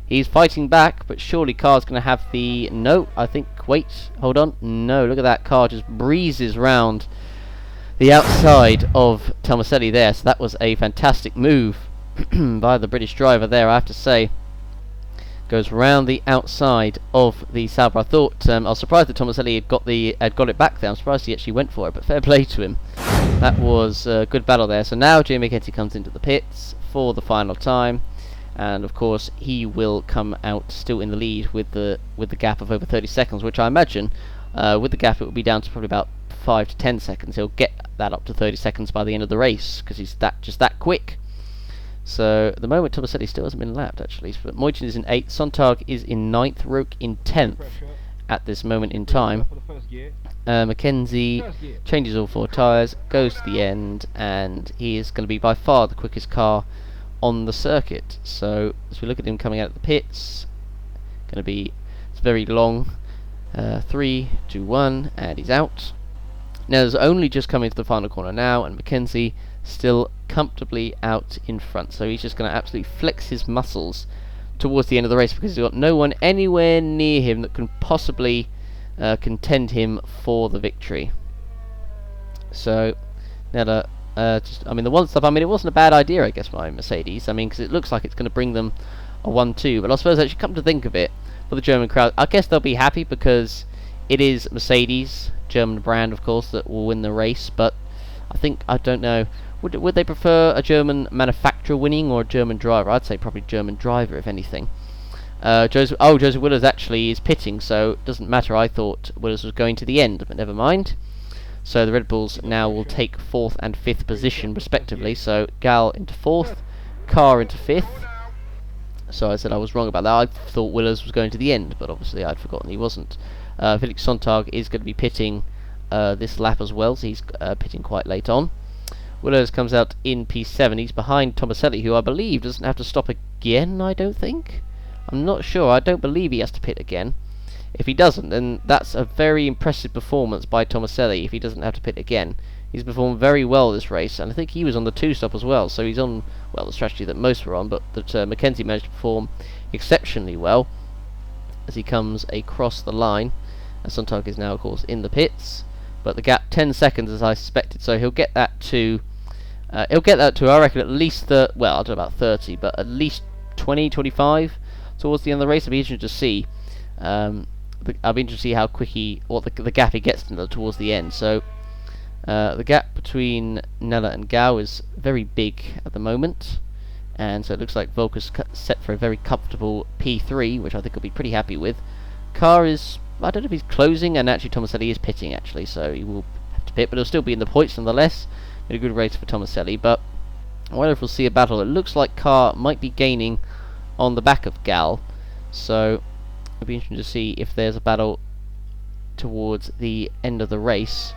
He's fighting back, but surely Carr's going to have the... No, I think... Wait, hold on. No, look at that. Carr just breezes round the outside of Tomaselli there. So that was a fantastic move by the British driver there, I have to say. Goes round the outside of the Sauber. I thought I was surprised that Tomaselli had got it back there. I'm surprised he actually went for it, but fair play to him. That was a good battle there. So now Jimmy McKenzie comes into the pits for the final time, and of course he will come out still in the lead with the gap of over 30 seconds, which I imagine with the gap it will be down to probably about 5 to 10 seconds. He'll get that up to 30 seconds by the end of the race because he's just that quick. So at the moment Tomaselli still hasn't been lapped actually, but Moitin is in 8th, Sontag is in 9th, Rook in 10th at this moment in time. McKenzie changes all 4 tyres, goes to the end, and he is going to be by far the quickest car on the circuit. So as we look at him coming out of the pits, it's very long. 3, 2, 1, and he's out. Now there's only just coming to the final corner now, and McKenzie still comfortably out in front. So he's just going to absolutely flex his muscles towards the end of the race because he's got no one anywhere near him that can possibly contend him for the victory. So now the one stuff, it wasn't a bad idea, I guess, by Mercedes. Because it looks like it's going to bring them a 1-2, but I suppose actually come to think of it, for the German crowd, I guess they'll be happy because it is Mercedes, German brand of course, that will win the race. But I don't know, would they prefer a German manufacturer winning or a German driver? I'd say probably German driver if anything. Joseph Willers actually is pitting, so it doesn't matter. I thought Willers was going to the end, but never mind. So the Red Bulls now will take 4th and 5th position respectively. So Gal into 4th, Carr into 5th. So I said I was wrong about that. I thought Willers was going to the end, but obviously I'd forgotten he wasn't. Felix Sontag is going to be pitting this lap as well, so he's pitting quite late on. Willers comes out in P7. He's behind Tomaselli, who I believe doesn't have to stop again, I don't think. I'm not sure. I don't believe he has to pit again. If he doesn't, then that's a very impressive performance by Tomaselli if he doesn't have to pit again. He's performed very well this race, and I think he was on the 2-stop as well, so he's on, well, the strategy that most were on, but that McKenzie managed to perform exceptionally well as he comes across the line. And Sontag is now, of course, in the pits, but the gap 10 seconds as I suspected, so he'll get that to I reckon at least I don't know about 30, but at least 20, 25 towards the end of the race. I'll be interested to see. I'll be interested to see how quick the gap he gets towards the end. So the gap between Nella and Gao is very big at the moment, and so it looks like Volker's set for a very comfortable P3, which I think he'll be pretty happy with. Carr is, I don't know if he's closing, and actually Tomaselli is pitting actually, so he will have to pit, but he'll still be in the points nonetheless. Been a good race for Tomaselli, but I wonder if we'll see a battle. It looks like Carr might be gaining on the back of Gal, so it'll be interesting to see if there's a battle towards the end of the race.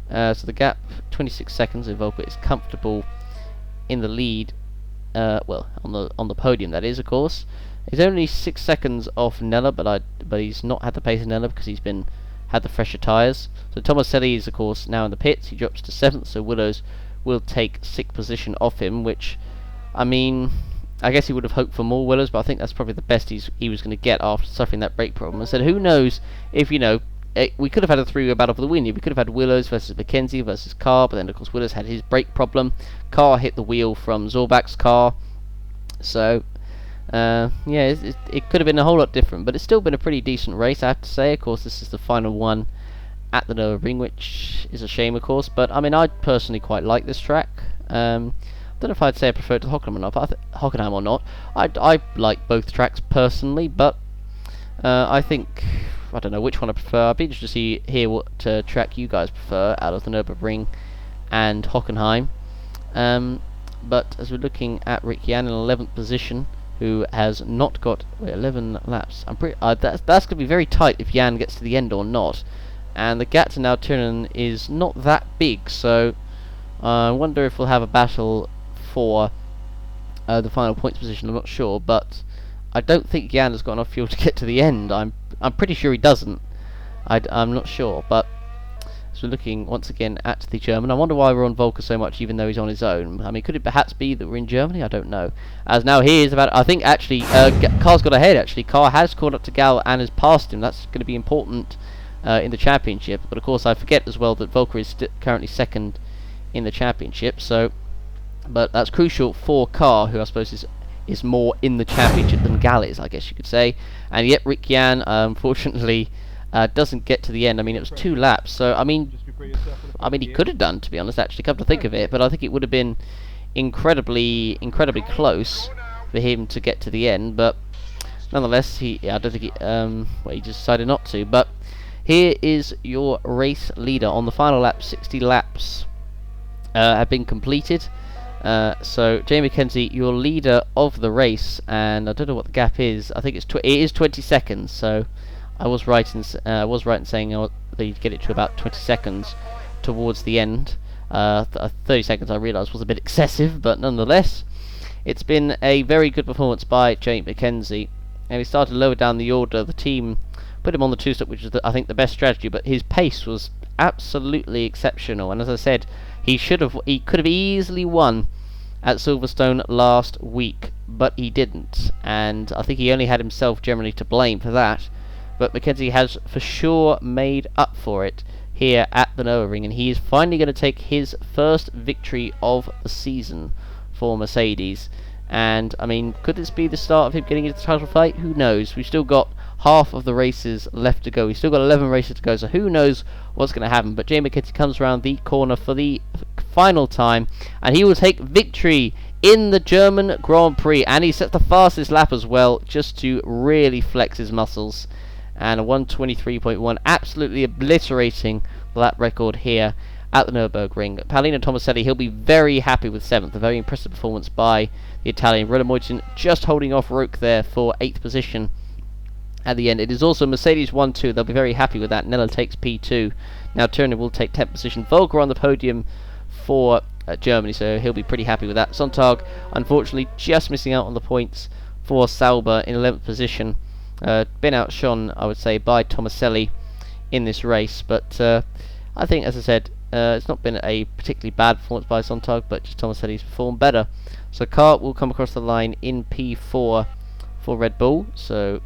So the gap 26 seconds, and Volker is comfortable in the lead. Well, on the podium, that is, of course. He's only 6 seconds off Nella, but he's not had the pace of Nella because he's had the fresher tyres. So Tomaselli is, of course, now in the pits. He drops to 7th, so Willows will take 6th position off him, which, I guess he would have hoped for more, Willows, but I think that's probably the best he was going to get after suffering that brake problem. I said, who knows if, we could have had a 3-way battle for the win. We could have had Willows versus McKenzie versus Carr, but then, of course, Willows had his brake problem. Carr hit the wheel from Zorbach's car. So, it could have been a whole lot different, but it's still been a pretty decent race, I have to say. Of course, this is the final one at the Nürburgring, which is a shame, of course, but I personally quite like this track. Don't know if I'd say I prefer it to Hockenheim or not. I like both tracks personally, but I think, I don't know which one I prefer. I'd be interested to hear what track you guys prefer out of the Nürburgring and Hockenheim. But as we're looking at Rick Jan in 11th position, who has not got 11 laps. That's going to be very tight if Jan gets to the end or not. And the gap to now Turin is not that big, so I wonder if we'll have a battle for the final points position. I'm not sure, but I don't think Jan has got enough fuel to get to the end. I'm pretty sure he doesn't. I'm not sure, but so we're looking once again at the German. I wonder why we're on Volker so much, even though he's on his own. Could it perhaps be that we're in Germany? I don't know. As now he is about, I think actually, Carr's got ahead. Actually, Carr has caught up to Gal and has passed him. That's going to be important in the championship. But of course, I forget as well that Volker is currently second in the championship. So but that's crucial for Carr, who I suppose is more in the championship than Gal is, I guess you could say. And yet Rick Yan, unfortunately, doesn't get to the end. I mean, it was 2 laps, so I mean, he could have done, to be honest, actually, come to think of it, but I think it would have been incredibly close for him to get to the end. But nonetheless, I don't think he just decided not to. But here is your race leader on the final lap. 60 laps have been completed. So Jamie McKenzie, your leader of the race, and I don't know what the gap is. I think it is 20 seconds. So I was right in saying they'd get it to about 20 seconds towards the end. 30 seconds I realised was a bit excessive, but nonetheless, it's been a very good performance by Jamie McKenzie. And he started lower down the order. The team put him on the 2-stop, which is I think the best strategy, but his pace was absolutely exceptional. And as I said, he could have easily won at Silverstone last week, but he didn't, and I think he only had himself generally to blame for that. But McKenzie has for sure made up for it here at the Nürburgring, and he is finally going to take his first victory of the season for Mercedes. And I mean, could this be the start of him getting into the title fight? Who knows? We've still got half of the races left to go. We've still got 11 races to go, so who knows what's going to happen. But Jamie McKenzie comes around the corner for the final time, and he will take victory in the German Grand Prix, and he sets the fastest lap as well, just to really flex his muscles. And a 1:23.1, absolutely obliterating the lap record here at the Nürburgring. Paolino Tomaselli, he'll be very happy with 7th. A very impressive performance by the Italian. Renault Moitin just holding off Roque there for 8th position at the end. It is also Mercedes 1-2. They'll be very happy with that. Nella takes P2. Now Turner will take 10th position. Volker on the podium for Germany, so he'll be pretty happy with that. Sontag, unfortunately, just missing out on the points for Sauber in 11th position. Been outshone, I would say, by Tomaselli in this race, but I think, as I said, it's not been a particularly bad performance by Sontag, but just Tomaselli's performed better. So Carr will come across the line in P4 for Red Bull, so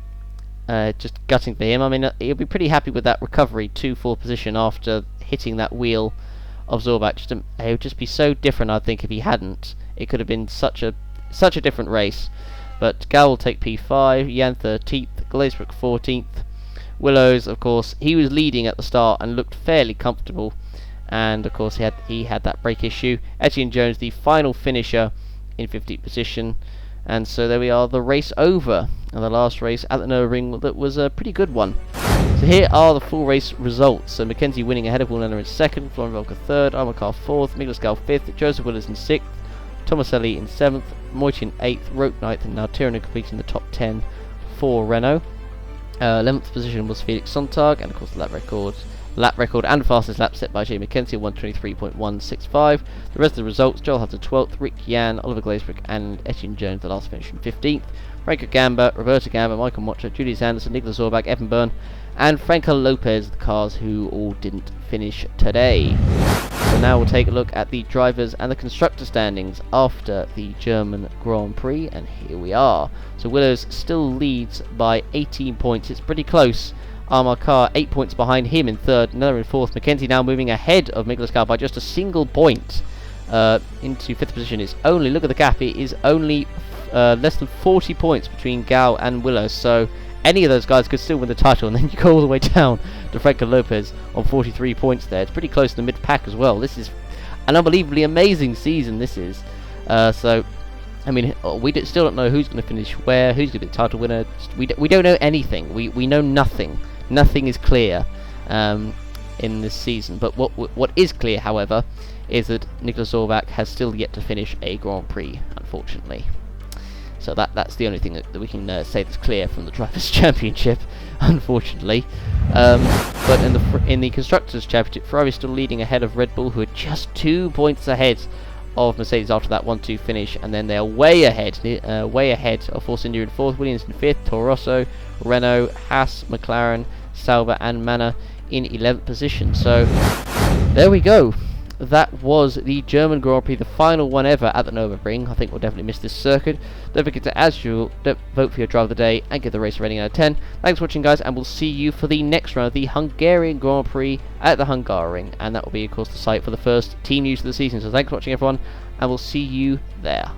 just gutting for him. I mean, he'll be pretty happy with that recovery to 4th position after hitting that wheel of Zorbach. It would just be so different, I think, if he hadn't. It could have been such a different race. But Gal will take P5, Jan 13th, Glazebrook 14th. Willows, of course, he was leading at the start and looked fairly comfortable, and of course he had that brake issue. Etienne Jones, the final finisher, in 15th position. And so there we are, the race over, and the last race at the Nürburgring that was a pretty good one. So here are the full race results. So McKenzie winning ahead of Wollenner in 2nd, Florian Volker 3rd, Armand Carr 4th, Miklas Gal 5th, Joseph Willers in 6th, Tomaselli in 7th, Moitin 8th, Roque 9th, and now Tirreno completing the top 10 for Renault. 11th position was Felix Sontag, and of course the lap record and fastest lap set by Jamie McKenzie, 1:23.165. The rest of the results: Joel Hudson 12th, Rick Yan, Oliver Glazebrook, and Etienne Jones, the last finish in 15th. Franco Gamba, Roberto Gamba, Michael Mocha, Julius Anderson, Nicolas Zorbach, Evan Byrne, and Franco Lopez, the cars who all didn't finish today. So now we'll take a look at the drivers and the constructor standings after the German Grand Prix, and here we are. So Willows still leads by 18 points. It's pretty close. Armand Carr 8 points behind him in 3rd, Nella in 4th. McKenzie now moving ahead of Miklas Gal by just a single point into 5th position. It's only, look at the gap, it is only less than 40 points between Gal and Willows. So any of those guys could still win the title, and then you go all the way down to Franco Lopez on 43 points there. It's pretty close to the mid-pack as well. This is an unbelievably amazing season, this is. So, I mean, we still don't know who's going to finish where, who's going to be the title winner. We don't know anything. We know nothing. Nothing is clear in this season. But what is clear, however, is that Nicolas Zorbach has still yet to finish a Grand Prix, unfortunately. So that's the only thing that we can say that's clear from the Drivers' Championship, unfortunately. But in the Constructors' Championship, Ferrari is still leading ahead of Red Bull, who are just 2 points ahead of Mercedes after that 1-2 finish, and then they're way ahead of Force India in 4th, Williams in 5th, Toro Rosso, Renault, Haas, McLaren, Sauber, and Manor in 11th position. So there we go. that was the German Grand Prix, the final one ever at the Nürburgring. I think we'll definitely miss this circuit. Don't forget to, as usual, vote for your driver of the day and give the race a rating out of 10. Thanks for watching, guys, and we'll see you for the next round of the Hungarian Grand Prix at the Hungaroring, and that will be, of course, the site for the first team news of the season. So thanks for watching, everyone, and we'll see you there.